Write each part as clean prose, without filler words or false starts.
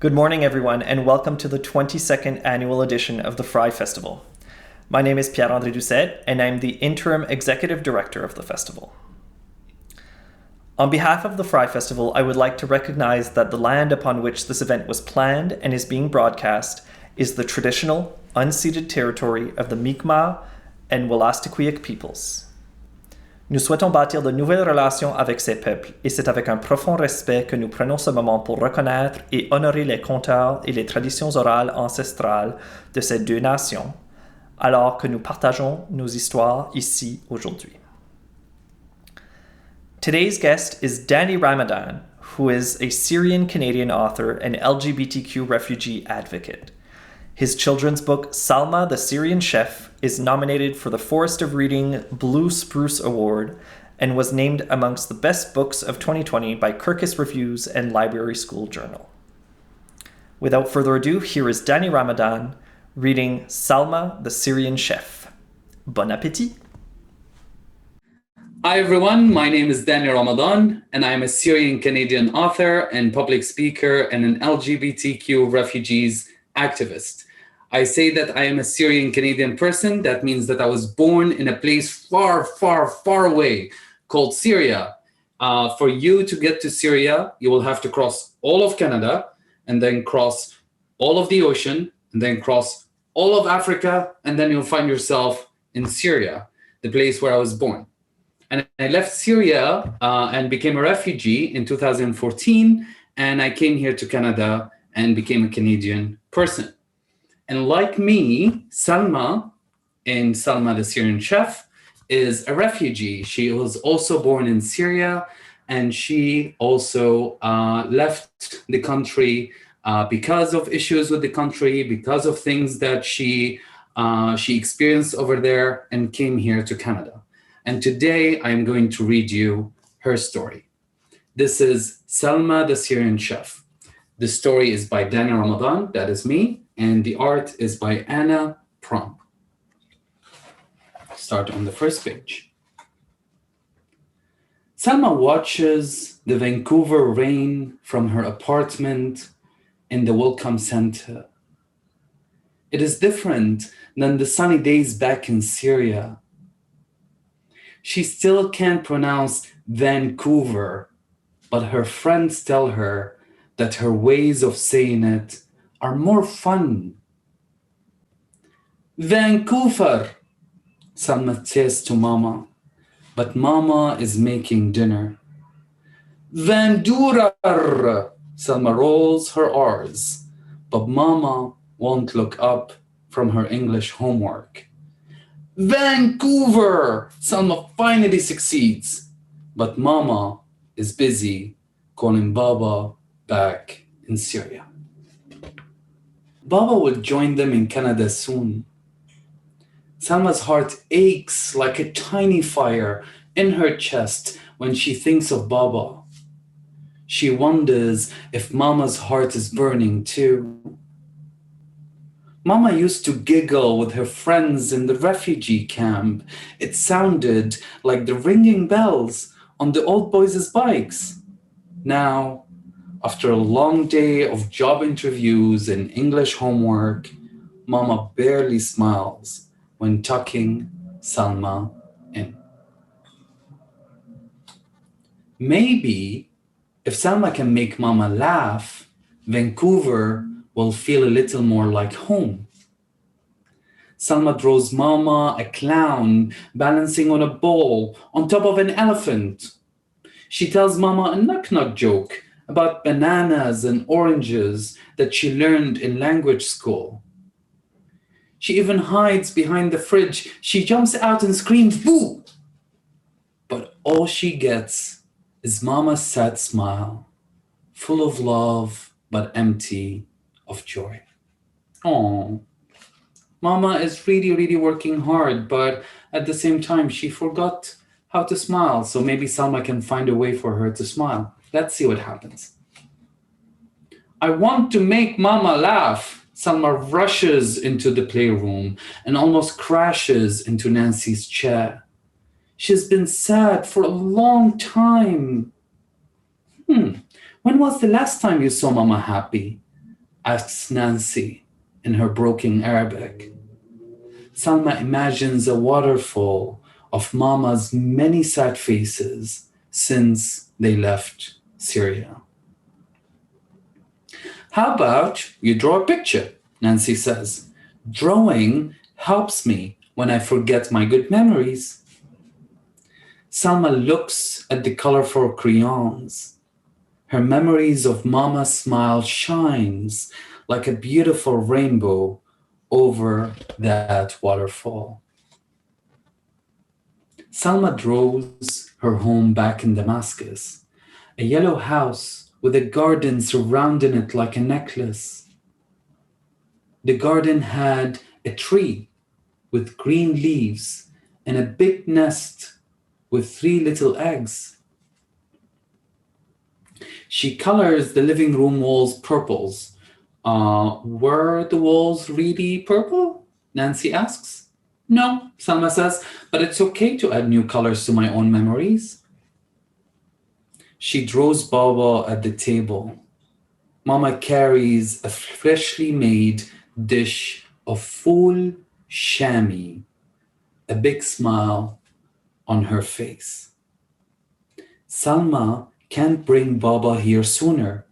Good morning, everyone, and welcome to the 22nd annual edition of the Frye Festival. My name is Pierre-André Doucet, and I'm the Interim Executive Director of the festival. On behalf of the Frye Festival, I would like to recognize that the land upon which this event was planned and is being broadcast is the traditional, unceded territory of the Mi'kmaq and Wolastoqiyik peoples. Nous souhaitons bâtir de nouvelles relations avec ces peuples, et c'est avec un profond respect que nous prenons ce moment pour reconnaître et honorer les conteurs et les traditions orales ancestrales de ces deux nations, alors que nous partageons nos histoires ici aujourd'hui. Today's guest is Danny Ramadan, who is a Syrian-Canadian author and LGBTQ refugee advocate. His children's book, Salma the Syrian Chef, is nominated for the Forest of Reading Blue Spruce Award and was named amongst the best books of 2020 by Kirkus Reviews and Library School Journal. Without further ado, here is Danny Ramadan reading Salma the Syrian Chef. Bon appétit! Hi everyone, my name is Danny Ramadan and I'm a Syrian-Canadian author and public speaker and an LGBTQ refugees activist. I say that I am a Syrian-Canadian person. That means that I was born in a place far, far, far away called Syria. For you to get to Syria, you will have to cross all of Canada and then cross all of the ocean and then cross all of Africa, and then you'll find yourself in Syria, the place where I was born. And I left Syria and became a refugee in 2014, and I came here to Canada and became a Canadian person. And like me, Salma, in Salma the Syrian Chef, is a refugee. She was also born in Syria, and she also left the country because of issues with the country, because of things that she experienced over there, and came here to Canada. And today I am going to read you her story. This is Salma the Syrian Chef. The story is by Danny Ramadan, that is me, and the art is by Anna Prom. Start on the first page. Salma watches the Vancouver rain from her apartment in the Welcome Center. It is different than the sunny days back in Syria. She still can't pronounce Vancouver, but her friends tell her that her ways of saying it are more fun. Vancouver, Salma says to Mama, but Mama is making dinner. Vandurar, Salma rolls her R's, but Mama won't look up from her English homework. Vancouver, Salma finally succeeds, but Mama is busy calling Baba back in Syria. Baba will join them in Canada soon. Salma's heart aches like a tiny fire in her chest when she thinks of Baba. She wonders if Mama's heart is burning too. Mama used to giggle with her friends in the refugee camp. It sounded like the ringing bells on the old boys' bikes. Now, after a long day of job interviews and English homework, Mama barely smiles when tucking Salma in. Maybe if Salma can make Mama laugh, Vancouver will feel a little more like home. Salma draws Mama a clown balancing on a ball on top of an elephant. She tells Mama a knock-knock joke about bananas and oranges that she learned in language school. She even hides behind the fridge. She jumps out and screams, "Boo!" But all she gets is Mama's sad smile, full of love but empty of joy. Oh, Mama is really, really working hard, but at the same time, she forgot how to smile. So maybe Salma can find a way for her to smile. Let's see what happens. I want to make Mama laugh. Salma rushes into the playroom and almost crashes into Nancy's chair. She's been sad for a long time. When was the last time you saw Mama happy? asks Nancy in her broken Arabic. Salma imagines a waterfall of Mama's many sad faces since they left Syria. How about you draw a picture? Nancy says. Drawing helps me when I forget my good memories. Salma looks at the colorful crayons. Her memories of Mama's smile shines like a beautiful rainbow over that waterfall. Salma draws her home back in Damascus, a yellow house with a garden surrounding it like a necklace. The garden had a tree with green leaves and a big nest with 3 little eggs. She colors the living room walls purples. Were the walls really purple? Nancy asks. No, Salma says, but it's okay to add new colors to my own memories. She draws Baba at the table. Mama carries a freshly made dish of full shami, a big smile on her face. Salma can't bring Baba here sooner.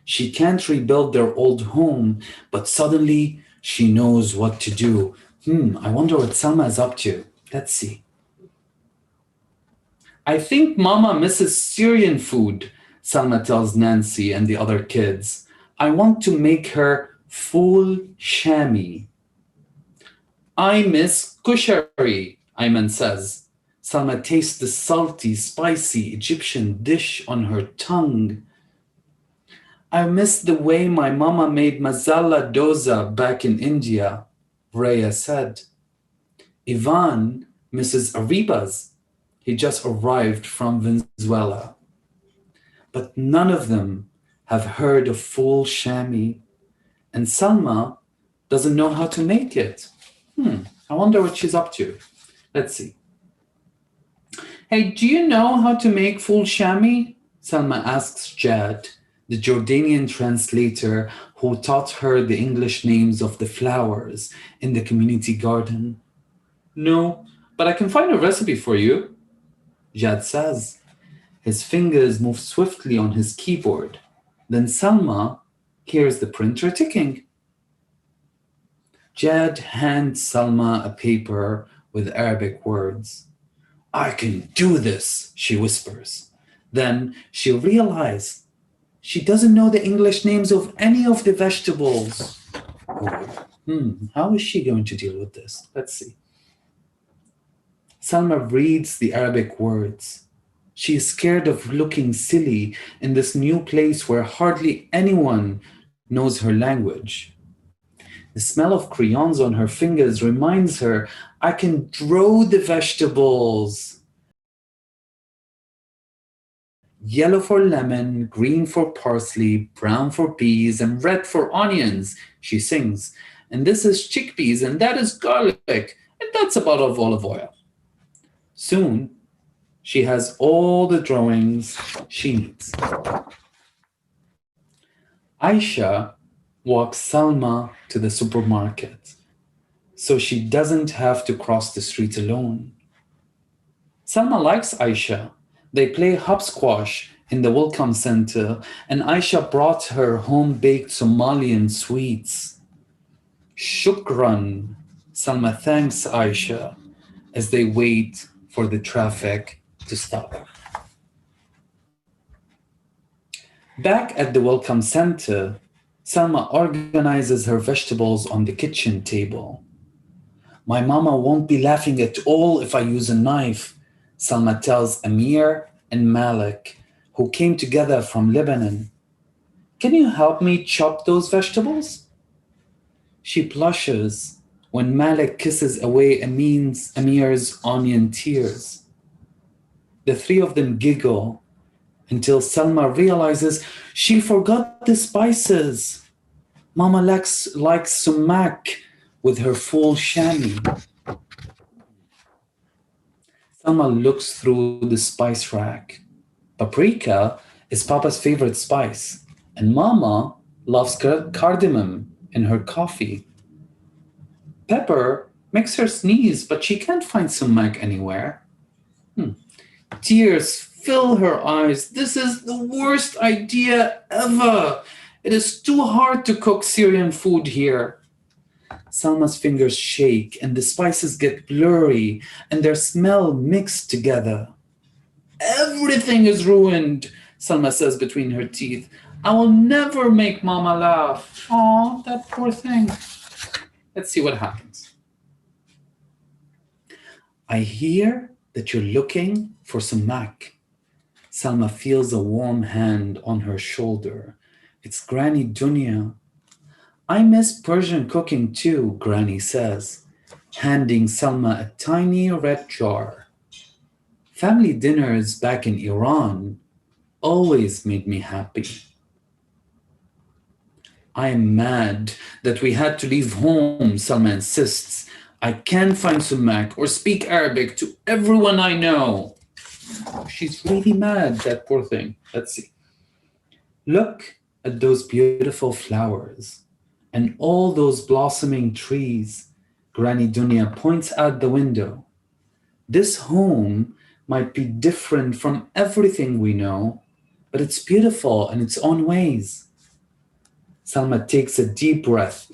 She can't rebuild their old home, but suddenly she knows what to do. I wonder what Salma is up to. Let's see. I think Mama misses Syrian food, Salma tells Nancy and the other kids. I want to make her full shami. I miss kushari, Ayman says. Salma tastes the salty, spicy Egyptian dish on her tongue. I miss the way my mama made masala dosa back in India, Raya said. Ivan misses Arribas. He just arrived from Venezuela. But none of them have heard of full shami, and Salma doesn't know how to make it. I wonder what she's up to. Let's see. Hey, do you know how to make full shami? Salma asks Jad, the Jordanian translator who taught her the English names of the flowers in the community garden. No, but I can find a recipe for you, Jad says. His fingers move swiftly on his keyboard. Then Salma hears the printer ticking. Jad hands Salma a paper with Arabic words. I can do this, she whispers. Then she realizes she doesn't know the English names of any of the vegetables. How is she going to deal with this? Let's see. Salma reads the Arabic words. She is scared of looking silly in this new place where hardly anyone knows her language. The smell of crayons on her fingers reminds her, I can draw the vegetables. Yellow for lemon, green for parsley, brown for peas, and red for onions, she sings. And this is chickpeas, and that is garlic, and that's a bottle of olive oil. Soon, she has all the drawings she needs. Aisha walks Salma to the supermarket so she doesn't have to cross the street alone. Salma likes Aisha. They play hopsquash in the welcome center, and Aisha brought her home-baked Somalian sweets. Shukran, Salma thanks Aisha as they wait for the traffic to stop. Back at the welcome center, Salma organizes her vegetables on the kitchen table. My mama won't be laughing at all if I use a knife, Salma tells Amir and Malik, who came together from Lebanon. Can you help me chop those vegetables? She blushes when Malik kisses away Amir's onion tears. The three of them giggle until Salma realizes she forgot the spices. Mama likes sumac with her full shami. Salma looks through the spice rack. Paprika is Papa's favorite spice, and Mama loves cardamom in her coffee. Pepper makes her sneeze, but she can't find sumac anywhere. Tears fill her eyes. This is the worst idea ever. It is too hard to cook Syrian food here. Salma's fingers shake and the spices get blurry and their smell mixed together. Everything is ruined, Salma says between her teeth. I will never make Mama laugh. Aw, that poor thing. Let's see what happens. I hear that you're looking for some mac. Salma feels a warm hand on her shoulder. It's Granny Dunya. I miss Persian cooking too, Granny says, handing Salma a tiny red jar. Family dinners back in Iran always made me happy. I am mad that we had to leave home, Salma insists. I can't find sumac or speak Arabic to everyone I know. She's really mad, that poor thing. Let's see. Look at those beautiful flowers and all those blossoming trees. Granny Dunya points out the window. This home might be different from everything we know, but it's beautiful in its own ways. Salma takes a deep breath,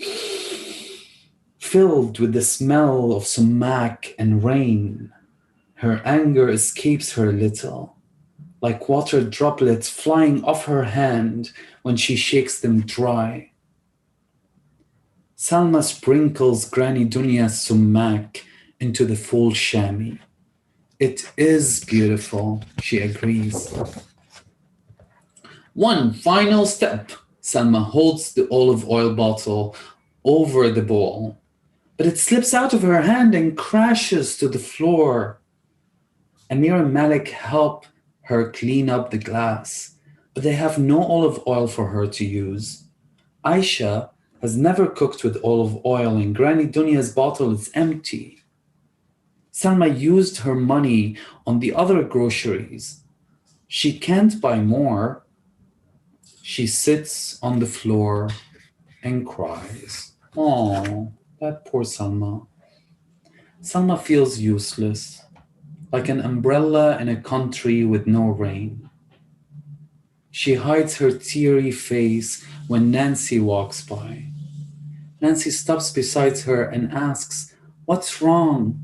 filled with the smell of sumac and rain. Her anger escapes her a little, like water droplets flying off her hand when she shakes them dry. Salma sprinkles Granny Dunya's sumac into the full chamois. It is beautiful, she agrees. One final step. Salma holds the olive oil bottle over the bowl, but it slips out of her hand and crashes to the floor. Amir and Malik help her clean up the glass, but they have no olive oil for her to use. Aisha has never cooked with olive oil and Granny Dunya's bottle is empty. Salma used her money on the other groceries. She can't buy more. She sits on the floor and cries. Oh, that poor Salma. Salma feels useless, like an umbrella in a country with no rain. She hides her teary face when Nancy walks by. Nancy stops beside her and asks, "What's wrong?"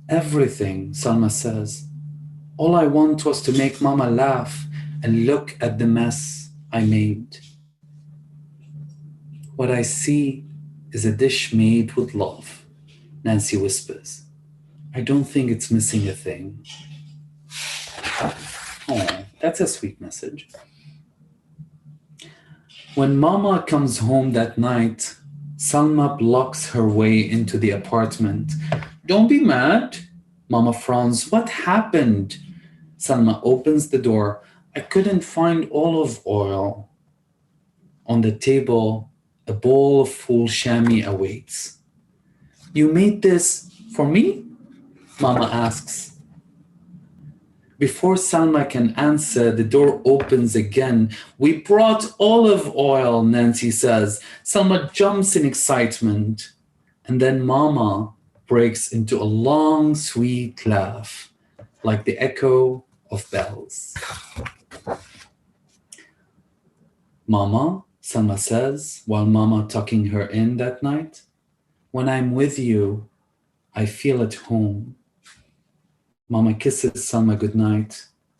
"Everything," Salma says. "All I want was to make Mama laugh and look at the mess I made." "What I see is a dish made with love," Nancy whispers. "I don't think it's missing a thing." Oh, that's a sweet message. When Mama comes home that night, Salma blocks her way into the apartment. "Don't be mad." Mama frowns. "What happened?" Salma opens the door. "I couldn't find olive oil." On the table, a bowl of full chamois awaits. "You made this for me?" Mama asks. Before Salma can answer, the door opens again. "We brought olive oil," Nancy says. Salma jumps in excitement. And then Mama breaks into a long, sweet laugh, like the echo of bells. "Mama," Salma says, while Mama tucking her in that night, "when I'm with you, I feel at home." Mama kisses Salma goodnight.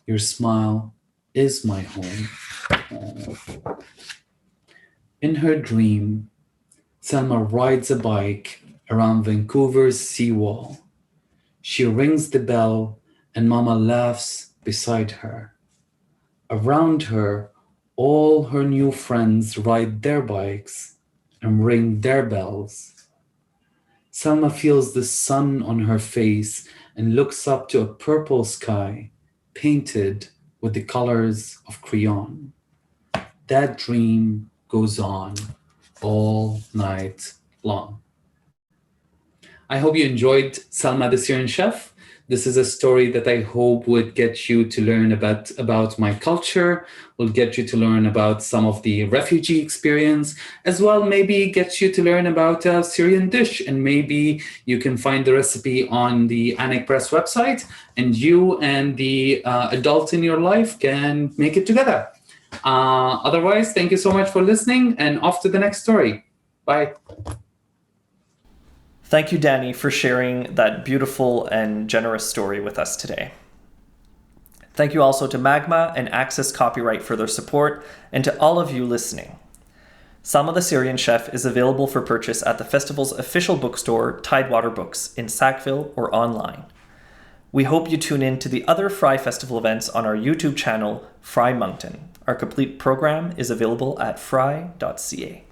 "Your smile is my home." Oh. In her dream, Salma rides a bike around Vancouver's seawall. She rings the bell and Mama laughs beside her. Around her, all her new friends ride their bikes and ring their bells. Salma feels the sun on her face and looks up to a purple sky painted with the colors of crayon. That dream goes on all night long. I hope you enjoyed Salma the Syrian Chef. This is a story that I hope would get you to learn about my culture, will get you to learn about some of the refugee experience, as well maybe get you to learn about a Syrian dish, and maybe you can find the recipe on the Anik Press website, and you and the adult in your life can make it together. Otherwise, thank you so much for listening, and off to the next story. Bye. Thank you, Danny, for sharing that beautiful and generous story with us today. Thank you also to Magma and Access Copyright for their support, and to all of you listening. Salma the Syrian Chef is available for purchase at the festival's official bookstore, Tidewater Books, in Sackville or online. We hope you tune in to the other Frye Festival events on our YouTube channel, Frye Moncton. Our complete program is available at frye.ca.